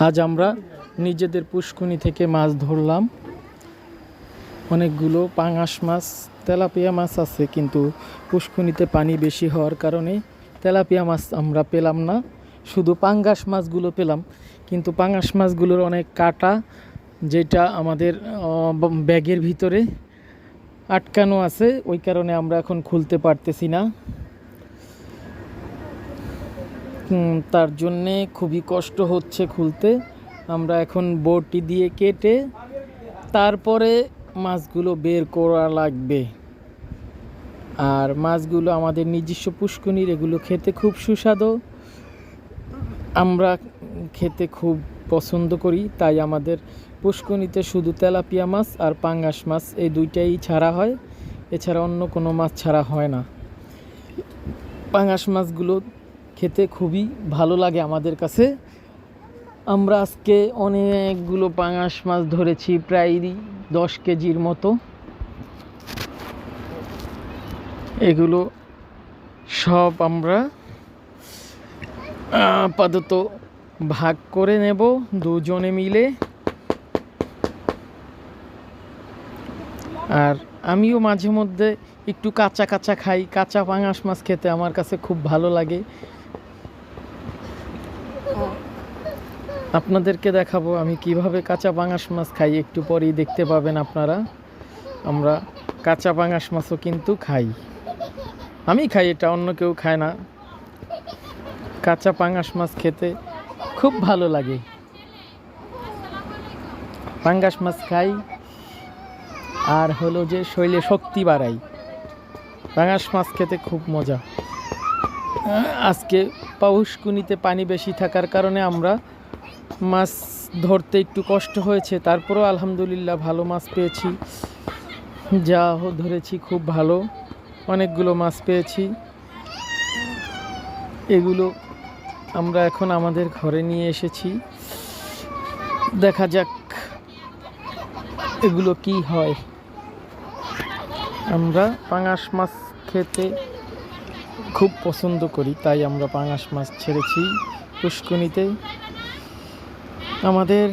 আজ আমরা নিজেদের পুষ্কুনি থেকে মাছ ধরলাম। অনেকগুলো পাঙাশ মাছ, তেলাপিয়া মাছ আছে, কিন্তু পুষ্কুনিতে পানি বেশি হওয়ার কারণে তেলাপিয়া মাছ আমরা পেলাম না, শুধু পাঙ্গাস মাছগুলো পেলাম। কিন্তু পাঙ্গাস মাছগুলোর অনেক কাঁটা, যেটা আমাদের ব্যাগের ভিতরে আটকানো আছে, ওই কারণে আমরা এখন খুলতে পারতেছি না। তার জন্যে খুবই কষ্ট হচ্ছে খুলতে। আমরা এখন বটি দিয়ে কেটে তারপরে মাছগুলো বের করা লাগবে। আর মাছগুলো আমাদের নিজস্ব পুষ্কুনির, এগুলো খেতে খুব সুস্বাদু, আমরা খেতে খুব পছন্দ করি। তাই আমাদের পুষ্কুনিতে শুধু তেলাপিয়া মাছ আর পাঙ্গাস মাছ, এই দুইটাই ছাড়া হয়, এছাড়া অন্য কোনো মাছ ছাড়া হয় না। পাঙ্গাস মাছগুলো খেতে খুবই ভালো লাগে আমাদের কাছে। আমরা আজকে অনেকগুলো পাঙ্গাস মাছ ধরেছি, প্রায় 10 কেজির মতো। এগুলো সব আমরা আপাতত ভাগ করে নেব দুজনে মিলে। আর আমিও মাঝে মধ্যে একটু কাঁচা কাঁচা খাই। কাঁচা পাঙ্গাস মাছ খেতে আমার কাছে খুব ভালো লাগে। আপনাদেরকে দেখাবো আমি কিভাবে কাঁচা পাঙ্গাস মাছ খাই, একটু পরেই দেখতে পাবেন আপনারা। আমরা কাঁচা পাঙ্গাস মাছও কিন্তু খাই, আমি খাই, এটা অন্য কেউ খায় না। কাঁচা পাঙ্গাস মাছ খেতে খুব ভালো লাগে। পাঙ্গাস মাছ খাই আর হলো যে শরীরে শক্তি বাড়াই। পাঙ্গাস মাছ খেতে খুব মজা। আজকে পুষ্কুনিতে পানি বেশি থাকার কারণে আমরা মাছ ধরতে একটু কষ্ট হয়েছে, তারপরেও আলহামদুলিল্লাহ ভালো মাছ পেয়েছি। যা ধরেছি খুব ভালো, অনেকগুলো মাছ পেয়েছি। এগুলো আমরা এখন আমাদের ঘরে নিয়ে এসেছি, দেখা যাক এগুলো কি হয়। আমরা পাঙ্গাস মাছ খেতে খুব পছন্দ করি, তাই আমরা পাঙ্গাস মাছ ছেড়েছি পুষ্কুনিতে। আমাদের